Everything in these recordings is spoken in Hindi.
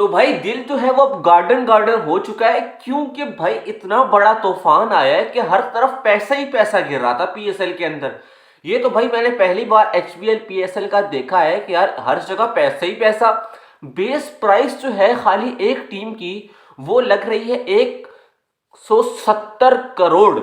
तो भाई दिल जो है वो अब गार्डन गार्डन हो चुका है, क्योंकि भाई इतना बड़ा तूफान आया है कि हर तरफ पैसा ही पैसा गिर रहा था पीएसएल के अंदर। ये तो भाई मैंने पहली बार एचबीएल पीएसएल का देखा है कि यार हर जगह पैसा ही पैसा। बेस प्राइस जो है खाली एक टीम की वो लग रही है 170 करोड़,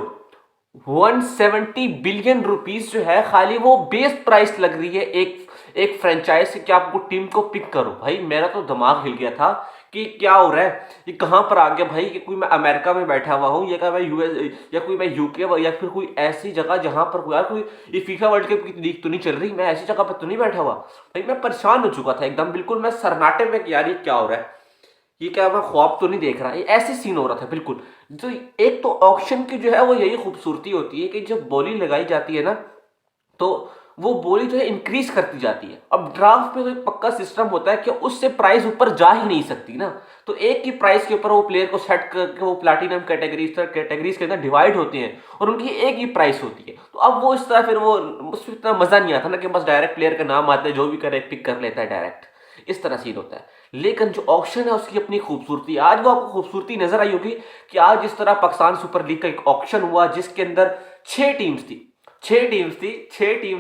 170 बिलियन रुपीस जो है खाली वो बेस प्राइस लग रही है एक एक फ्रेंचाइज से कि आपको टीम को पिक करो। भाई मेरा तो दिमाग हिल गया था कि क्या हो रहा है, ये कहां पर आ गया भाई, कि कोई मैं अमेरिका में बैठा हुआ हूँ या क्या मैं यूएस या कोई मैं यूके या फिर कोई ऐसी जगह जहां पर यार कोई ये फीफा वर्ल्ड कप की लीग तो नहीं चल रही, मैं ऐसी जगह पर तो नहीं बैठा हुआ। भाई मैं परेशान हो चुका था एकदम, बिल्कुल मैं सन्नाटे में कि यार ये क्या हो रहा है, ये क्या मैं ख्वाब तो नहीं देख रहा, ये ऐसे सीन हो रहा था बिल्कुल। तो एक तो ऑक्शन की जो है वो यही खूबसूरती होती है कि जब बोली लगाई जाती है ना, तो वो बोली जो है इंक्रीज करती जाती है। अब ड्राफ्ट में तो एक पक्का सिस्टम होता है कि उससे प्राइस ऊपर जा ही नहीं सकती ना, तो एक ही प्राइस के ऊपर वो प्लेयर को सेट करके वो प्लैटिनम कैटेगरीज के अंदर डिवाइड होते हैं और उनकी एक ही प्राइस होती है। तो अब वो इस तरह फिर वो उसमें इतना मजा नहीं आता ना कि बस डायरेक्ट प्लेयर का नाम आता है, जो भी करे पिक कर लेता है डायरेक्ट, इस तरह सीन होता है। लेकिन जो ऑक्शन है उसकी अपनी खूबसूरती, आज वो आपको खूबसूरती नजर आई होगी कि आज जिस तरह पाकिस्तान सुपर लीग का एक ऑक्शन हुआ जिसके अंदर छह टीम्स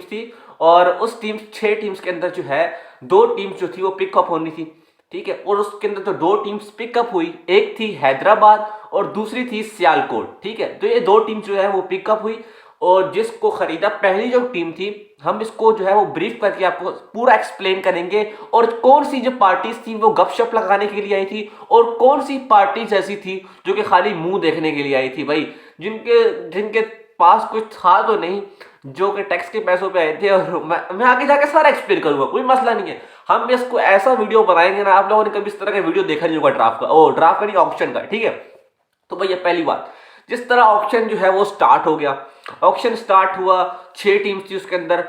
थी और उस टीम 6 टीम्स के अंदर जो है 2 टीम्स जो थी वो पिकअप होनी थी, ठीक है। और उसके अंदर तो 2 टीम्स पिकअप हुई, एक थी हैदराबाद और दूसरी थी सियालकोट, ठीक है। तो ये 2 टीम जो है वो पिकअप हुई और जिसको खरीदा पहली जो टीम थी, हम इसको जो है वो ब्रीफ करके आपको पूरा एक्सप्लेन करेंगे, और कौन सी जो पार्टीज थी वो गपशप लगाने के लिए आई थी और कौन सी पार्टीज ऐसी थी जो कि खाली मुंह देखने के लिए आई थी भाई, जिनके जिनके पास कुछ था तो नहीं, जो कि टैक्स के पैसों पे आए थे। और मैं आगे जाके सारा एक्सप्लेन करूंगा, कोई मसला नहीं है। हम इसको ऐसा वीडियो बनाएंगे ना, आप लोगों ने कभी इस तरह का वीडियो देखा नहीं होगा ड्राफ्ट का, ओ ड्राफ्ट का नहीं ऑक्शन का, ठीक है। तो भैया पहली बात, जिस तरह ऑक्शन जो है वो स्टार्ट हो गया, ऑक्शन स्टार्ट हुआ, 6 टीम्स थी उसके अंदर,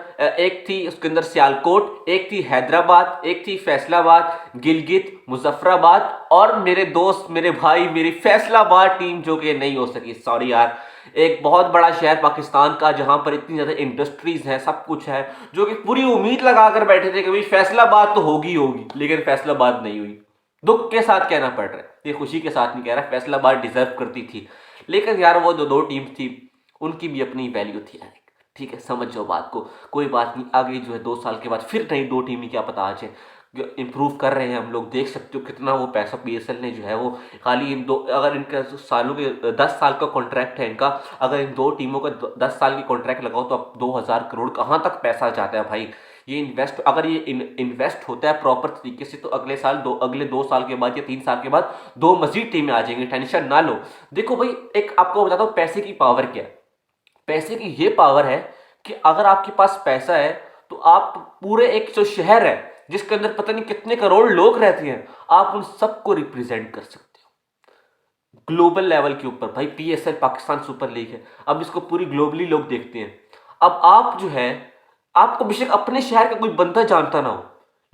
एक थी उसके अंदर सियालकोट, एक थी हैदराबाद, एक थी फैसलाबाद, गिलगित, मुजफ्फराबाद और मेरे दोस्त मेरे भाई मेरी फैसलाबाद टीम जो कि नहीं हो सकी, सॉरी यार। एक बहुत बड़ा शहर पाकिस्तान का जहां पर इतनी ज्यादा इंडस्ट्रीज है, सब कुछ है, जो कि पूरी उम्मीद लगाकर बैठे थे कि भाई फैसलाबाद तो होगी होगी, लेकिन फैसलाबाद नहीं हुई। दुख के साथ कहना पड़ रहा है, ये खुशी के साथ नहीं कह रहा, फैसलाबाद डिजर्व करती थी। लेकिन यार वो जो 2 टीम्स थी उनकी भी अपनी वैल्यू थी यार, ठीक है, समझ जाओ बात को। कोई बात नहीं, आगे जो है 2 साल के बाद फिर नई 2 टीम ही क्या पता आज है, इंप्रूव कर रहे हैं हम लोग, देख सकते हो कितना वो पैसा पीएसएल ने जो है वो खाली इन दो, अगर इनका सालों के 10 साल का कॉन्ट्रैक्ट है इनका, अगर इन 2 टीमों का 10 साल की कॉन्ट्रैक्ट लगाओ तो अब 2000 करोड़ कहाँ तक पैसा जाता है भाई। ये इन्वेस्ट अगर ये इन्वेस्ट होता है प्रॉपर तरीके से तो अगले 2 साल के बाद या 3 साल के बाद 2 मजीद टीमें आ जाएंगी, टेंशन ना लो। देखो भाई एक आपको बताता हूँ पैसे की पावर क्या है। पैसे की ये पावर है कि अगर आपके पास पैसा है तो आप पूरे एक जो शहर है जिसके अंदर पता नहीं कितने करोड़ लोग रहते हैं, आप उन सबको रिप्रेजेंट कर सकते हो ग्लोबल लेवल के ऊपर। भाई पीएसएल पाकिस्तान सुपर लीग है, अब इसको पूरी ग्लोबली लोग देखते हैं। अब आप जो है, आपको बेशक अपने शहर का कोई बंदा जानता ना हो,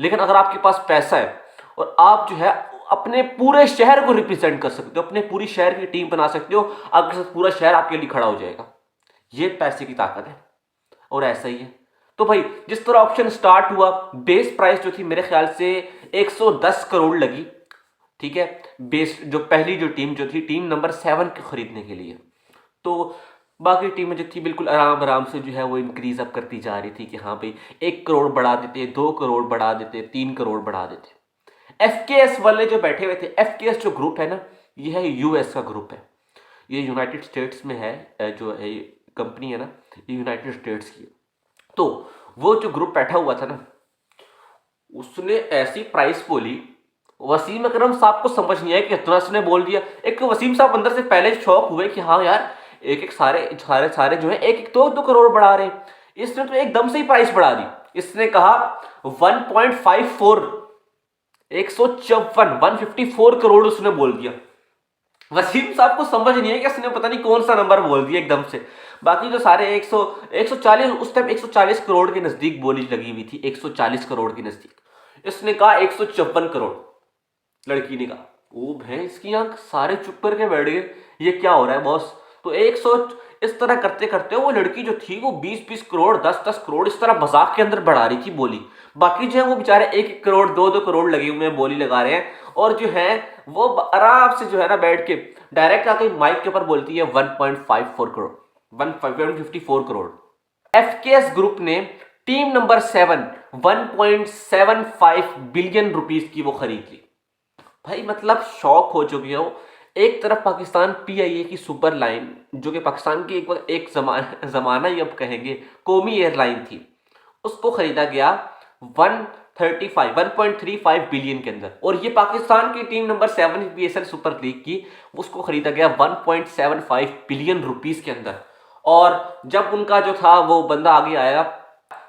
लेकिन अगर आपके पास पैसा है और आप जो है अपने पूरे शहर को रिप्रेजेंट कर सकते हो, अपने पूरी शहर की टीम बना सकते हो, आपके साथ पूरा शहर आपके लिए खड़ा हो जाएगा। ये पैसे की ताकत है और ऐसा ही है। तो भाई जिस तरह ऑप्शन स्टार्ट हुआ, बेस प्राइस जो थी मेरे ख्याल से 110 करोड़ लगी, ठीक है। बेस जो पहली जो टीम जो थी टीम नंबर 7 के खरीदने के लिए, तो बाकी टीमें जो थी बिल्कुल आराम आराम से जो है वो इंक्रीज अप करती जा रही थी कि हाँ भाई 1 करोड़ बढ़ा देते, 2 करोड़ बढ़ा देते, 3 करोड़ बढ़ा देते। एफकेएस वाले जो बैठे हुए थे, एफकेएस जो ग्रुप है ना, ये है यूएस का ग्रुप है, ये यूनाइटेड स्टेट्स में है, जो है कंपनी है ना ये यूनाइटेड स्टेट्स की है। तो वो जो ग्रुप बैठा हुआ था ना, उसने ऐसी प्राइस बोली, वसीम अकरम साहब को समझ नहीं आया कि इतना उसने बोल दिया। एक तो वसीम साहब अंदर से पहले शौक हुए कि हाँ यार एक एक सारे सारे सारे जो है एक एक 2-2 करोड़ बढ़ा रहे हैं, इसने तो एकदम से ही प्राइस बढ़ा दी। इसने कहा 1.54, 154 करोड़ उसने बोल दिया। वसीम साहब को समझ नहीं है कि उसने पता नहीं कौन सा नंबर बोल दिया एकदम से। बाकी जो सारे 140 उस टाइम 140 करोड़ के नजदीक बोली लगी हुई थी, 140 करोड़ के नजदीक। इसने कहा 154 करोड़, लड़की ने कहा। ओ भैंस की आंख, सारे चुप करके बैठ गए, ये क्या हो रहा है बॉस। तो इस तरह करते करते वो लड़की जो थी वो 20-20 करोड़ 10-10 करोड़ इस तरह मजाक के अंदर बढ़ा रही थी बोली। बाकी जो है वो बेचारे 1-1 करोड़ 2-2 करोड़ लगे हुए हैं बोली लगा रहे हैं, और जो है वो आराम से जो है ना बैठ के डायरेक्ट आके माइक के ऊपर बोलती है 1.54 करोड़ 154 करोड़। एफकेएस ग्रुप ने टीम नंबर 7 1.75 बिलियन रुपीस की वो खरीद ली। भाई मतलब शौक हो चुकी हो। एक तरफ पाकिस्तान पीआईए की सुपर लाइन जो कि पाकिस्तान की एक जमाना ही अब कहेंगे कौमी एयरलाइन थी, उसको खरीदा गया 1.35 बिलियन के अंदर। और ये पाकिस्तान की team number 7 PSL super league की, उसको खरीदा गया 1.75 बिलियन रुपीस के अंदर। और जब उनका जो था वो बंदा आगे आया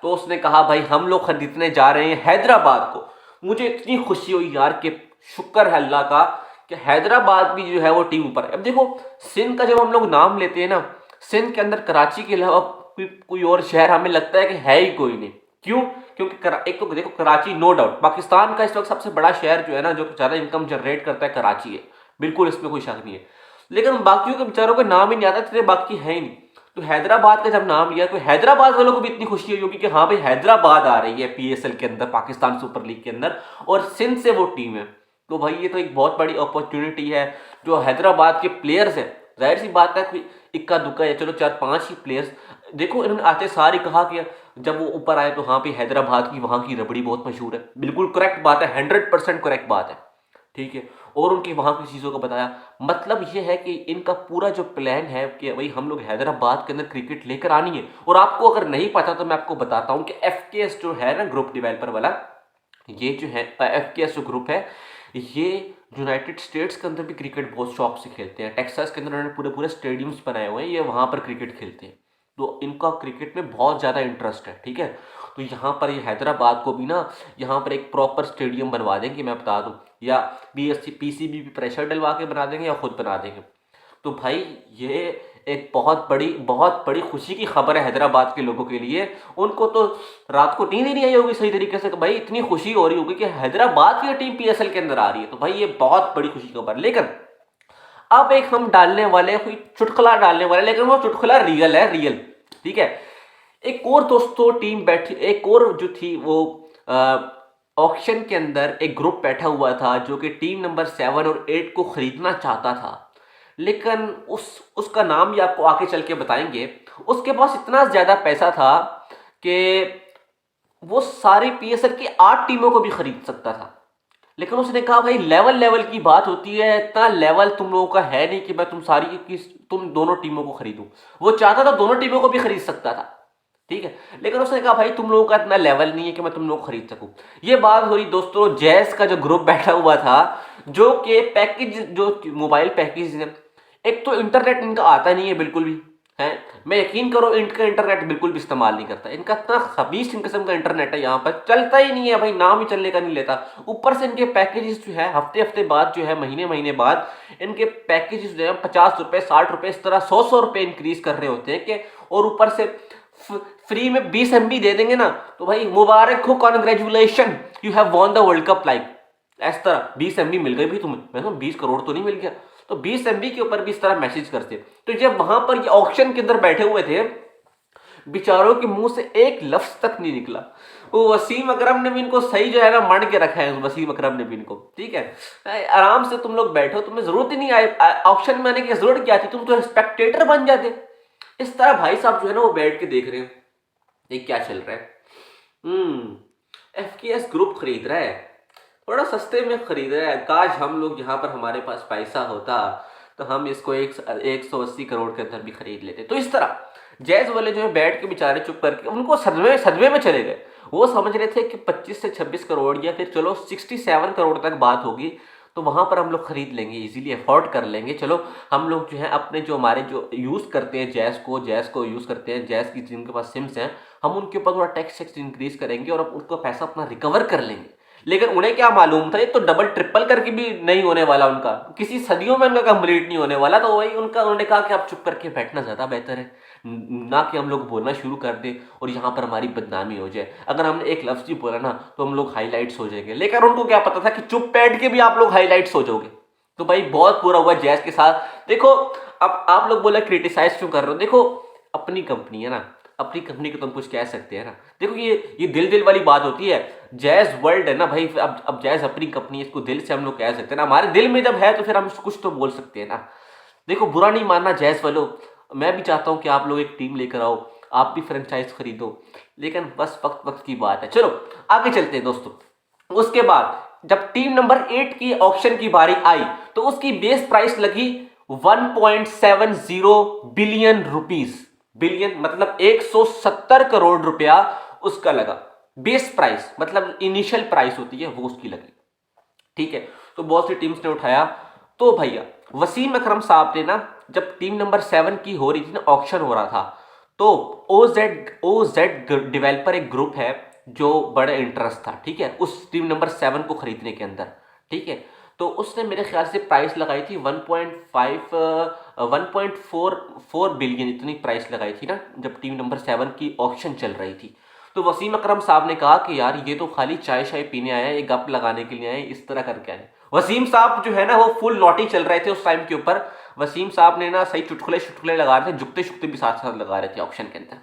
तो उसने कहा भाई हम लोग खरीदने जा रहे हैं हैदराबाद को। मुझे इतनी खुशी हुई यार कि शुक्र है अल्लाह का कि हैदराबाद भी जो है वो टीम ऊपर। अब देखो सिंध का जब हम लोग नाम लेते हैं ना, सिंध के अंदर कराची के अलावा कोई और शहर हमें लगता है कि है ही कोई नहीं। क्यों? क्योंकि एक तो देखो कराची नो डाउट पाकिस्तान का इस वक्त सबसे बड़ा शहर जो है ना, जो ज्यादा इनकम जनरेट करता है कराची है, बिल्कुल इसमें कोई शक नहीं है। लेकिन बाकियों के बेचारों का नाम ही नहीं आता, इतने बाकी है ही नहीं। तो हैदराबाद का जब नाम लिया तो हैदराबाद वालों को भी इतनी खुशी हुई होगी कि हाँ भाई हैदराबाद आ रही है पीएसएल के अंदर, पाकिस्तान सुपर लीग के अंदर, और सिंध से वो टीम है। तो भाई ये तो एक बहुत बड़ी अपॉर्चुनिटी है। जो हैदराबाद के प्लेयर्स हैं, जाहिर सी बात है कोई इक्का दुक्का है, चलो 4-5 ही प्लेयर्स देखो इन्होंने आते सारी कहा कि जब वो ऊपर आए तो हाँ भाई हैदराबाद की वहाँ की रबड़ी बहुत मशहूर है। बिल्कुल करेक्ट बात है, 100% करेक्ट बात है, ठीक है। और उनकी वहाँ की चीज़ों को बताया। मतलब ये है कि इनका पूरा जो प्लान है कि भाई हम लोग हैदराबाद के अंदर क्रिकेट लेकर आनी है। और आपको अगर नहीं पता तो मैं आपको बताता हूँ कि एफकेएस जो है ना ग्रुप डेवलपर वाला, ये जो है एफकेएस जो ग्रुप है, ये यूनाइटेड स्टेट्स के अंदर भी क्रिकेट बहुत शौक से खेलते हैं। टेक्सास के अंदर उन्होंने पूरे पूरे स्टेडियम्स बनाए हुए हैं, ये वहाँ पर क्रिकेट खेलते हैं। तो इनका क्रिकेट में बहुत ज़्यादा इंटरेस्ट है, ठीक है। तो यहाँ पर ये हैदराबाद को भी ना यहाँ पर एक प्रॉपर स्टेडियम बनवा देंगे, मैं बता दूँ, या पीसीबी भी प्रेशर डलवा के बना देंगे या खुद बना देंगे। तो भाई ये एक बहुत बड़ी खुशी की खबर है हैदराबाद के लोगों के लिए। उनको तो रात को नींद ही नहीं आई होगी सही तरीके से कि भाई इतनी खुशी हो रही होगी कि हैदराबाद की टीम पीएसएल के अंदर आ रही है। तो भाई ये बहुत बड़ी खुशी की खबर। लेकिन अब एक हम डालने वाले कोई चुटकुला डालने वाले, लेकिन वो चुटकुला रियल है, रियल, ठीक है। एक और दोस्तों टीम बैठी, एक और जो थी वो ऑक्शन के अंदर एक ग्रुप बैठा हुआ था जो कि टीम नंबर 7 और 8 को खरीदना चाहता था। लेकिन उसका नाम भी आपको आगे चल के बताएंगे। उसके पास इतना ज्यादा पैसा था कि वो सारी पीएसएल की 8 टीमों को भी खरीद सकता था। लेकिन उसने कहा भाई लेवल की बात होती है, इतना लेवल तुम लोगों का है नहीं कि मैं तुम दोनों टीमों को खरीदूं। वो चाहता था दोनों टीमों को भी खरीद सकता था, ठीक है। लेकिन उसने कहा भाई तुम लोगों का इतना लेवल नहीं है कि मैं तुम लोग खरीद सकूं। ये बात हो रही दोस्तों जैस का जो ग्रुप बैठा हुआ था, जो कि पैकेज जो मोबाइल पैकेज है, एक तो इंटरनेट इनका आता नहीं है बिल्कुल भी, है। मैं यकीन करो इनका इंटरनेट बिल्कुल भी इस्तेमाल नहीं करता। इनका इतना खबीस किस्म का इंटरनेट है, यहाँ पर चलता ही नहीं है भाई, नाम ही चलने का नहीं लेता। ऊपर से इनके पैकेजेस जो है हफ्ते बाद जो है महीने बाद इनके पैकेजेस जो है 50 रुपए 60 रुपए इस तरह 100 रुपए इंक्रीज कर रहे होते हैं कि, और ऊपर से फ्री में 20 MB दे देंगे ना तो भाई मुबारक हो, congratulation, you have won the world cup. Like इस तरह 20 MB मिल गई भाई तुम्हें। मैं 20 करोड़ तो नहीं मिल गया, तो 20 MB के ऊपर भी इस तरह मैसेज करते। तो जब वहां पर ये ऑक्शन के अंदर बैठे हुए थे, बेचारों के मुंह से एक लफ्ज तक नहीं निकला। वो वसीम अकरम ने भी इनको सही जो है ना मर के रखा है, वसीम अकरम ने भी इनको, ठीक है। आराम से तुम लोग बैठो, तुम्हें जरूरत ही नहीं आए ऑक्शन में आने की, जरूरत क्या थी, तुम तो स्पेक्टेटर बन जाते। इस तरह भाई साहब जो है ना वो बैठ के देख रहे हैं ये क्या चल रहा है। एफकेएस ग्रुप खरीद रहा है, थोड़ा सस्ते में खरीद रहा है। काश हम लोग यहाँ पर हमारे पास पैसा होता तो हम इसको 180 करोड़ के अंदर भी खरीद लेते। तो इस तरह जैज वाले जो है बैठ के बेचारे चुप करके, उनको सदमे में चले गए। वो समझ रहे थे कि 25 से 26 करोड़ या फिर चलो 67 करोड़ तक बात होगी तो वहां पर हम लोग खरीद लेंगे, इजीली अफोर्ड कर लेंगे। चलो हम लोग जो है अपने जो हमारे जो यूज़ करते हैं जैज़ को यूज़ करते हैं, जैज़ की जिनके पास सिम्स हैं, हम उनके ऊपर थोड़ा टैक्स इंक्रीज करेंगे और उनका पैसा अपना रिकवर कर लेंगे। लेकिन उन्हें क्या मालूम था ये तो डबल ट्रिपल करके भी नहीं होने वाला, उनका किसी सदियों में उनका कंप्लीट नहीं होने वाला। तो वही उन्होंने कहा कि आप चुप करके बैठना ज़्यादा बेहतर है, ना कि हम लोग बोलना शुरू कर दें और यहाँ पर हमारी बदनामी हो जाए। अगर हमने एक लफ्ज़ ही बोला ना तो हम लोग हाईलाइट्स हो जाएंगे। लेकिन उनको क्या पता था कि चुप बैठ के भी आप लोग हाईलाइट्स हो जाओगे। तो भाई बहुत बुरा हुआ जैज़ के साथ। देखो अब आप लोग बोला क्रिटिसाइज क्यों कर रहे हो, देखो अपनी कंपनी है ना, अपनी कंपनी को तुम कुछ कह सकते हैं ना। देखो ये दिल दिल वाली बात होती है, जैज वर्ल्ड है ना भाई, अब जैज अपनी कंपनी है, इसको दिल से हम लोग कह सकते हैं ना, हमारे दिल में जब है तो फिर हम कुछ तो बोल सकते हैं ना। देखो बुरा नहीं मानना जैज वालों, मैं भी चाहता हूं कि आप लोग एक टीम लेकर आओ, आप भी फ्रेंचाइज खरीदो, लेकिन बस वक्त वक्त की बात है। चलो आगे चलते हैं दोस्तों। उसके बाद जब टीम नंबर 8 की ऑक्शन की बारी आई तो उसकी बेस प्राइस लगी 1.70 बिलियन रुपीस। बिलियन मतलब 170 करोड़ रुपया उसका लगा। बेस प्राइस मतलब इनिशियल प्राइस होती है वो उसकी लगी, ठीक है। तो बहुत सी टीम्स ने उठाया। तो भैया वसीम अकरम साहब ने ना, जब टीम नंबर 7 की हो रही थी ना, ऑक्शन हो रहा था, तो ओजेड डेवलपर एक ग्रुप है जो बड़ा इंटरेस्ट था, ठीक है, उस टीम नंबर 7 को खरीदने के अंदर, ठीक है। तो उसने मेरे ख्याल से प्राइस लगाई थी 1.4 बिलियन, इतनी प्राइस लगाई थी ना जब टीम नंबर 7 की ऑक्शन चल रही थी। तो वसीम अकरम साहब ने कहा कि यार ये तो खाली चाय शाय पीने आए हैं, ये गप लगाने के लिए आए, इस तरह करके आए। वसीम साहब जो है ना वो फुल नॉटी चल रहे थे उस टाइम के ऊपर। वसीम साहब ने ना सही चुटकुले लगा रहे थे, जुकते शुकते भी साथ साथ लगा रहे थे ऑक्शन के अंदर।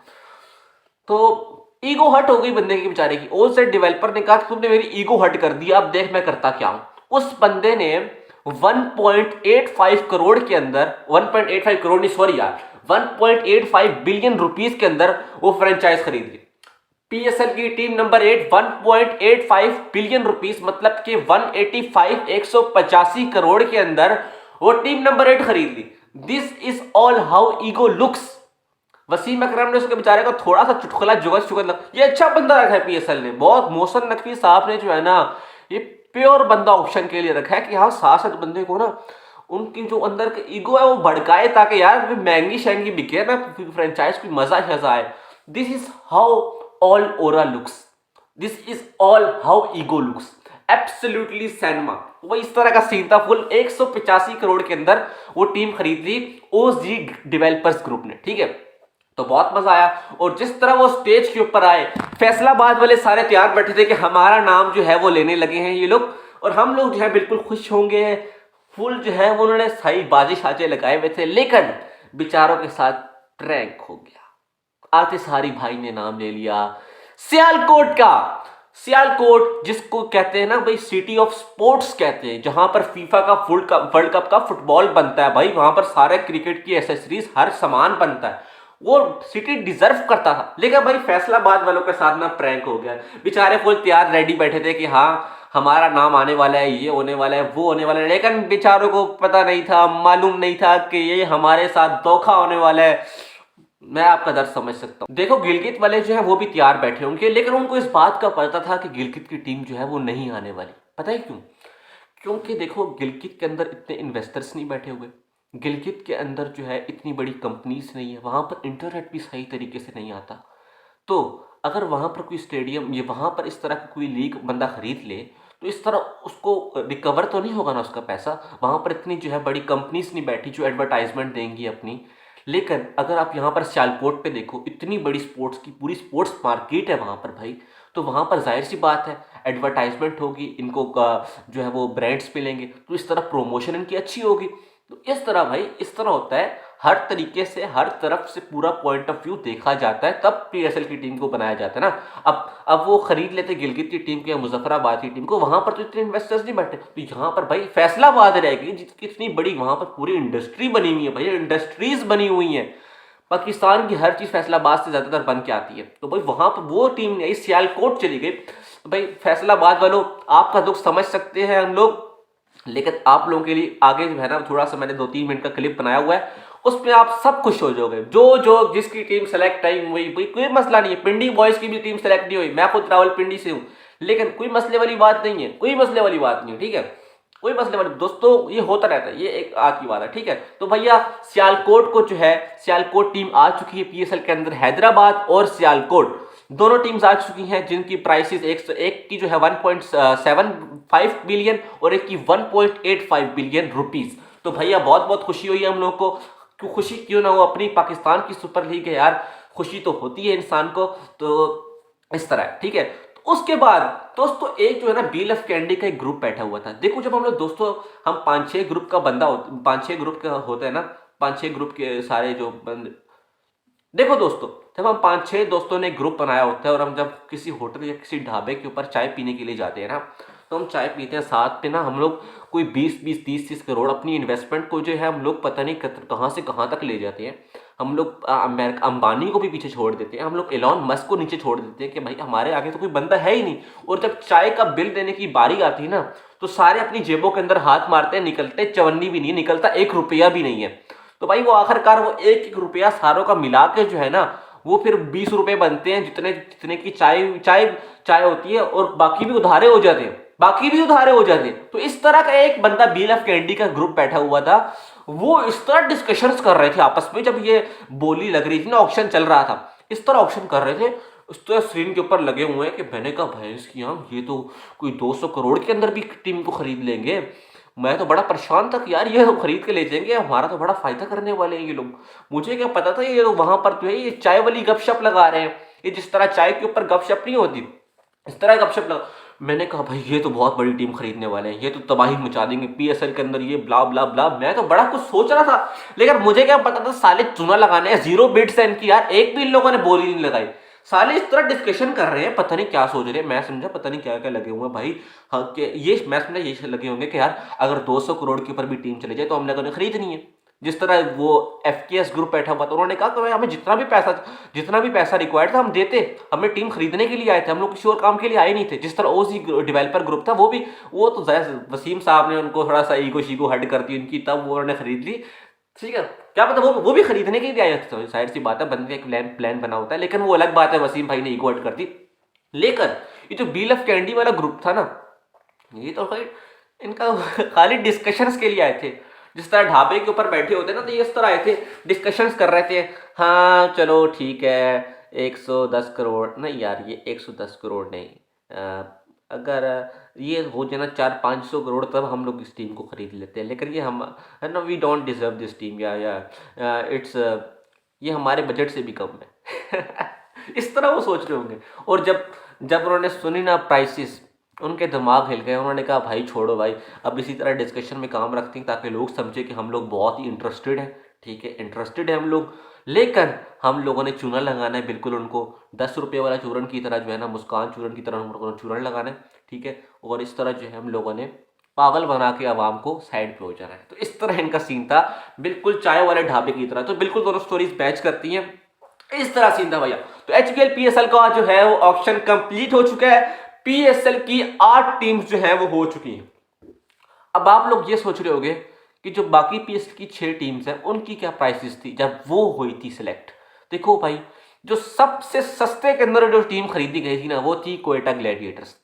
तो ईगो हट हो गई बंदे की बेचारे की। ओ सेट डेवलपर ने कहा कि तुमने मेरी ईगो हट कर दिया, अब देख मैं करता क्या हूं। उस बंदे ने 1.85 करोड़ के अंदर, 1.85 करोड़ नहीं सॉरी यार, 1.85 बिलियन रुपीस के अंदर वो फ्रेंचाइज खरीद ली। पीएसएल की टीम नंबर 8 1.85 बिलियन रुपीस मतलब कि 185 करोड़ के अंदर वो टीम नंबर 8 खरीद ली। This is all how ego looks. Wasim Akram ने उसके बेचारे को थोड़ा सा चुटकुला जुगत शुगत ये अच्छा बंदा रखा है पीएसएल ने, बहुत। मोहसिन नकवी साहब ने जो है ना ये प्योर बंदा ऑप्शन के लिए रखा है कि हाँ साथ बंदे को ना उनकी जो अंदर का ईगो है वो भड़काए, ताकि यार महंगी शहंगी बिके ना फ्रेंचाइज की मजा शजा है। This is how all aura looks, this is all how ego looks, absolutely cinema. वो इस तरह का सीन था। फुल 185 करोड़ के अंदर वो टीम खरीद ली ओजी डेवलपर्स ग्रुप ने, ठीक है। तो बहुत मजा आया। और जिस तरह वो स्टेज के ऊपर आए, फैसलाबाद वाले सारे तैयार बैठे थे कि हमारा नाम जो है वो लेने लगे हैं ये लोग, और हम लोग जो है बिल्कुल खुश होंगे। फुल जो है वो उन्होंने सही बाजी शाजे लगाए हुए थे, लेकिन बेचारों के साथ प्रैंक हो गया। आते सारी भाई ने नाम ले लिया सियालकोट का। सियालकोट जिसको कहते हैं ना भाई सिटी ऑफ स्पोर्ट्स कहते हैं, जहां पर फीफा का वर्ल्ड कप का फुटबॉल बनता है भाई, वहां पर सारे क्रिकेट की एसेसरीज हर सामान बनता है, वो सिटी डिजर्व करता था। लेकिन भाई फैसलाबाद वालों के साथ ना प्रैंक हो गया। बेचारे फुल तैयार रेडी बैठे थे कि हाँ हमारा नाम आने वाला है, ये होने वाला है, वो होने वाला है, लेकिन बेचारों को पता नहीं था, मालूम नहीं था कि ये हमारे साथ धोखा होने वाला है। मैं आपका दर्द समझ सकता हूं। देखो गिलगित वाले जो है वो भी तैयार बैठे होंगे, लेकिन उनको इस बात का पता था कि गिलगित की टीम जो है वो नहीं आने वाली। पता है क्यों? क्योंकि देखो गिलगित के अंदर इतने इन्वेस्टर्स नहीं बैठे हुए, गिलगित के अंदर जो है इतनी बड़ी कंपनीज नहीं है, वहां पर इंटरनेट भी सही तरीके से नहीं आता। तो अगर वहां पर कोई स्टेडियम, ये वहां पर इस तरह का कोई लीग बंदा खरीद ले तो इस तरह उसको रिकवर तो नहीं होगा ना उसका पैसा। वहां पर इतनी जो है बड़ी कंपनीज नहीं बैठी जो एडवर्टाइजमेंट देंगी अपनी। लेकिन अगर आप यहाँ पर सियालकोट पे देखो, इतनी बड़ी स्पोर्ट्स की पूरी स्पोर्ट्स मार्केट है वहाँ पर भाई, तो वहाँ पर जाहिर सी बात है एडवर्टाइजमेंट होगी, इनको जो है वो ब्रांड्स मिलेंगे, तो इस तरह प्रमोशन इनकी अच्छी होगी। तो इस तरह भाई इस तरह होता है, हर तरीके से हर तरफ से पूरा पॉइंट ऑफ व्यू देखा जाता है, तब पीएसएल की टीम को बनाया जाता है ना। अब वो खरीद लेते गिलगित की टीम को या मुजफ्फराबाद की टीम को, वहां पर तो इतने इन्वेस्टर्स नहीं बैठे, तो यहाँ पर भाई फैसलाबाद रहेगी जिसकी इतनी बड़ी वहां पर पूरी इंडस्ट्री बनी हुई है भाई, इंडस्ट्रीज बनी हुई है। पाकिस्तान की हर चीज फैसलाबाद से ज्यादातर बन के आती है। तो भाई वहां पर वो टीम नहीं आई, सियालकोट चली गई। तो भाई फैसलाबाद वालों आपका दुख समझ सकते हैं हम लोग, लेकिन आप लोगों के लिए आगे जो है ना थोड़ा सा मैंने 2-3 मिनट का क्लिप बनाया हुआ है, उसमें आप सब खुश हो जाओगे। जो जिसकी टीम सेलेक्ट आई हुई, कोई मसला नहीं है। पिंडी बॉयज की भी टीम सेलेक्ट नहीं हुई, मैं खुद रावलपिंडी से हूं, लेकिन कोई मसले वाली बात नहीं है, कोई मसले वाली बात नहीं है, ठीक है, कोई मसले वाली दोस्तों, ये होता रहता है, ये एक आज की बात है, ठीक है। तो भैया सियालकोट को जो है, सियालकोट टीम आ चुकी है पीएसएल के अंदर। हैदराबाद और सियालकोट दोनों टीम्स आ चुकी हैं, जिनकी प्राइसेस एक की जो है 1.75 बिलियन और एक की 1.85 बिलियन रुपीस। तो भैया बहुत बहुत खुशी हुई है हम लोग को। क्यों खुशी क्यों ना हो, अपनी पाकिस्तान की सुपर लीग है यार, खुशी तो होती है इंसान को। तो इस तरह है, ठीक है। तो उसके बाद दोस्तों एक जो है ना बील ऑफ कैंडी का एक ग्रुप बैठा हुआ था। देखो जब हम लोग दोस्तों हम 5-6 ग्रुप का बंदा 5-6 ग्रुप का होता है ना, 5-6 ग्रुप के सारे जो बंद, देखो दोस्तों, जब हम 5-6 दोस्तों ने ग्रुप बनाया होता है और हम जब किसी होटल या किसी ढाबे के ऊपर चाय पीने के लिए जाते हैं ना, तो हम चाय पीते हैं साथ में ना, हम लोग कोई 20-20 30-30 करोड़ अपनी इन्वेस्टमेंट को जो है हम लोग पता नहीं कहाँ से कहाँ तक ले जाते हैं। हम लोग अमेरिका अंबानी को भी पीछे छोड़ देते हैं, हम लोग एलॉन मस्क को नीचे छोड़ देते हैं कि भाई हमारे आगे तो कोई बंदा है ही नहीं। और जब चाय का बिल देने की बारी आती है ना, तो सारे अपनी जेबों के अंदर हाथ मारते हैं, निकलते चवन्नी भी नहीं निकलता, 1 रुपया भी नहीं है। तो भाई वो आखिरकार वो 1-1 रुपया सारों का मिला के जो है ना, वो फिर 20 रुपए बनते हैं, जितने जितने की चाय चाय चाय होती है, और बाकी भी उधारे हो जाते हैं, बाकी भी उधारे हो जाते हैं। तो इस तरह का एक बंदा BLF कैंडी का ग्रुप बैठा हुआ था, वो इस तरह डिस्कशंस कर रहे थे आपस में, जब ये बोली लग रही थी ना, ऑक्शन चल रहा था, इस तरह ऑक्शन कर रहे थे, उस तरह स्क्रीन के ऊपर लगे हुए हैं कि मैंने कहा भैंस की आंख, ये तो कोई 200 करोड़ के अंदर भी टीम को खरीद लेंगे। मैं तो बड़ा परेशान था कि यार ये तो खरीद के ले जाएंगे, हमारा तो बड़ा फायदा करने वाले हैं ये लोग। मुझे क्या पता था ये लोग वहां पर जो है ये चाय वाली गपशप लगा रहे हैं, ये जिस तरह चाय के ऊपर गपशप नहीं होती, इस तरह गपशप लगा। मैंने कहा भाई ये तो बहुत बड़ी टीम खरीदने वाले हैं, ये तो तबाही मचा देंगे PSL के अंदर, ये ब्ला ब्ला ब्ला। मैं तो बड़ा कुछ सोच रहा था, लेकिन मुझे क्या पता था साले चूना लगाने हैं, 0 बिट्स हैं इनकी यार, एक भी इन लोगों ने बोली नहीं लगाई। साले इस तरह डिस्कशन कर रहे हैं, पता नहीं क्या सोच रहे हैं, मैं समझा पता नहीं क्या क्या लगे हुए हैं भाई। हाँ कि ये मैं समझा ये लगे होंगे कि यार अगर 200 करोड़ के ऊपर भी टीम चले जाए तो हम लोगों ने खरीदनी है। जिस तरह वो FKS ग्रुप बैठा हुआ था, उन्होंने कहा कि भाई हमें जितना भी पैसा रिक्वायर्ड था हम देते, हमें टीम खरीदने के लिए आए थे, हम लोग किसी और काम के लिए आए नहीं थे। जिस तरह OC डेवलपर ग्रुप था, वो तो वसीम साहब ने उनको थोड़ा सा ईगो शीगो हट कर दी उनकी, तब वो उन्होंने खरीद ली। ठीक है, क्या पता वो भी खरीदने के लिए आए थे, तो जाहिर सी बात है बंदे का एक प्लान बना होता है, लेकिन वो अलग बात है, वसीम भाई ने ईगो हट कर दी। लेकिन ये जो BLF कैंडी वाला ग्रुप था ना, ये तो भाई इनका खाली डिस्कशंस के लिए आए थे। जिस तरह ढाबे के ऊपर बैठे होते ना, तो ये इस तरह आए थे, डिस्कशंस कर रहे थे। हाँ चलो ठीक है, 110 करोड़ नहीं यार, ये 110 करोड़ नहीं, अगर ये हो जाए ना 400-500 करोड़, तब हम लोग इस टीम को खरीद लेते हैं। लेकिन ये हम है ना, we don't deserve this team, या इट्स ये हमारे बजट से भी कम है। इस तरह वो सोच रहे होंगे। और जब जब उन्होंने सुनी ना प्राइसेस, उनके दिमाग हिल गए, उन्होंने कहा भाई छोड़ो भाई, अब इसी तरह डिस्कशन में काम रखते हैं ताकि लोग समझे कि हम लोग बहुत ही इंटरेस्टेड हैं। ठीक है, इंटरेस्टेड है हम लोग, लेकिन हम लोगों ने चूना लगाना है बिल्कुल उनको 10 रुपये वाला चूरन की तरह, जो है ना मुस्कान चूरन की तरह हम लोगों ने चूरन लगाना है। ठीक है, और इस तरह जो है हम लोगों ने पागल बना के आवाम को साइड पे हो जाना है। तो इस तरह इनका सीन था, बिल्कुल चाय वाले ढाबे की तरह। तो बिल्कुल दोनों स्टोरीज मैच करती हैं, इस तरह सीन था भैया। तो HPL PSL का जो है वो ऑप्शन कंप्लीट हो चुका है, PSL की 8 टीम्स जो है वो हो चुकी हैं। अब आप लोग ये सोच रहे होंगे कि जो बाकी PSL की 6 टीम्स हैं उनकी क्या प्राइसेस थी जब वो हुई थी सिलेक्ट। देखो भाई, जो सबसे सस्ते के अंदर जो टीम खरीदी गई थी ना, वो थी क्वेटा ग्लैडिएटर्स,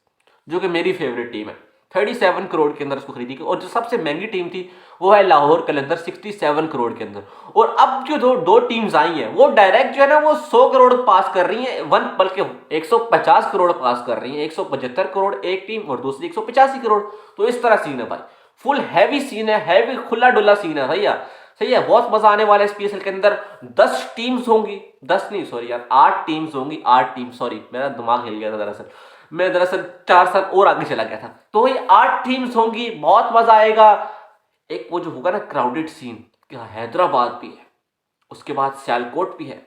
जो कि मेरी फेवरेट टीम है। 37 करोड़ के अंदर उसको खरीदी गई। और जो सबसे महंगी टीम थी वो है लाहौर कलंदर, 67 करोड़ के अंदर। और अब जो दो टीम्स आई हैं वो डायरेक्ट जो है ना वो 100 करोड़ पास कर रही हैं, बल्कि 150 करोड़ पास कर रही हैं। 175 करोड़ एक टीम और दूसरी 185 करोड़। तो इस तरह सीन है भाई, फुल हैवी सीन है, हैवी खुला डुला सीन है भैया। सही है, बहुत मजा आने वाला है इस PSL के अंदर। 10 टीम्स होंगी, 10 नहीं सॉरी यार, 8 टीम्स होंगी, 8 टीम, सॉरी मेरा दिमाग हिल गया था दरअसल, मैं दरअसल 4 साल और आगे चला गया था। तो वही 8 टीम्स होंगी, बहुत मजा आएगा। एक वो जो होगा ना क्राउडेड सीन, हैदराबाद भी है, उसके बाद सियालकोट भी है,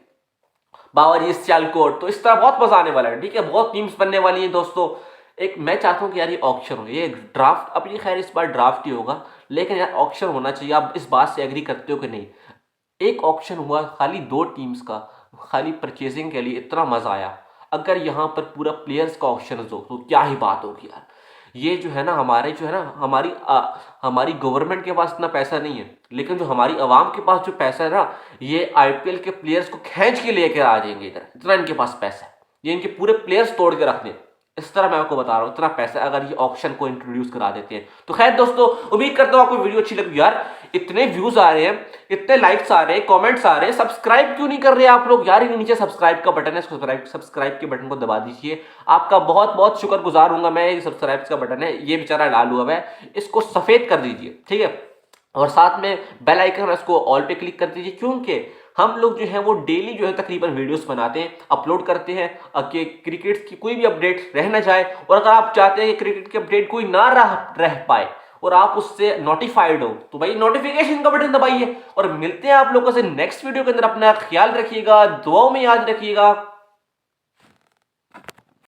बावरी सियालकोट। तो इस तरह बहुत मजा आने वाला है। ठीक है, बहुत टीम्स बनने वाली हैं दोस्तों। एक मैं चाहता हूँ कि यार ये ऑक्शन हो, ये ड्राफ्ट, अब ये खैर इस बार ड्राफ्ट ही होगा, लेकिन यार ऑक्शन होना चाहिए। आप इस बात से एग्री करते हो कि नहीं? एक ऑक्शन हुआ खाली 2 टीम्स का, खाली परचेजिंग के लिए, इतना मजा आया। अगर यहाँ पर पूरा प्लेयर्स का ऑप्शन हो तो क्या ही बात होगी यार। ये जो है ना हमारे जो है ना हमारी गवर्नमेंट के पास इतना पैसा नहीं है, लेकिन जो हमारी आवाम के पास जो पैसा है ना, ये IPL के प्लेयर्स को खींच के लेकर आ जाएंगे इधर, इतना इनके पास पैसा है। ये इनके पूरे प्लेयर्स तोड़ के रखने, इस तरह मैं आपको बता रहा हूँ, इतना पैसा अगर ये ऑप्शन को इंट्रोड्यूस करा देते हैं। तो खैर दोस्तों, उम्मीद करता हूँ आपको वीडियो अच्छी लगी। यार इतने व्यूज आ रहे हैं, इतने लाइक्स आ रहे हैं, कमेंट्स आ रहे हैं, सब्सक्राइब क्यों नहीं कर रहे आप लोग यार? ये नीचे सब्सक्राइब का बटन है, सब्सक्राइब के बटन को दबा दीजिए। आपका बहुत बहुत शुक्रगुजार हूंगा मैं। ये सब्सक्राइब का बटन है, ये बेचारा लाल हुआ है, इसको सफेद कर दीजिए। ठीक है, और साथ में बेल आइकन है, उसको ऑल पे क्लिक कर दीजिए, क्योंकि हम लोग जो है वो डेली जो है तकरीबन वीडियोस बनाते हैं, अपलोड करते हैं कि क्रिकेट की कोई भी अपडेट रह ना जाए। और अगर आप चाहते हैं कि क्रिकेट की अपडेट कोई ना रह पाए और आप उससे नोटिफाइड हो तो भाई नोटिफिकेशन का बटन दबाइए। और मिलते हैं आप लोगों से नेक्स्ट वीडियो के अंदर। अपना ख्याल रखिएगा, दुआओं में याद रखिएगा।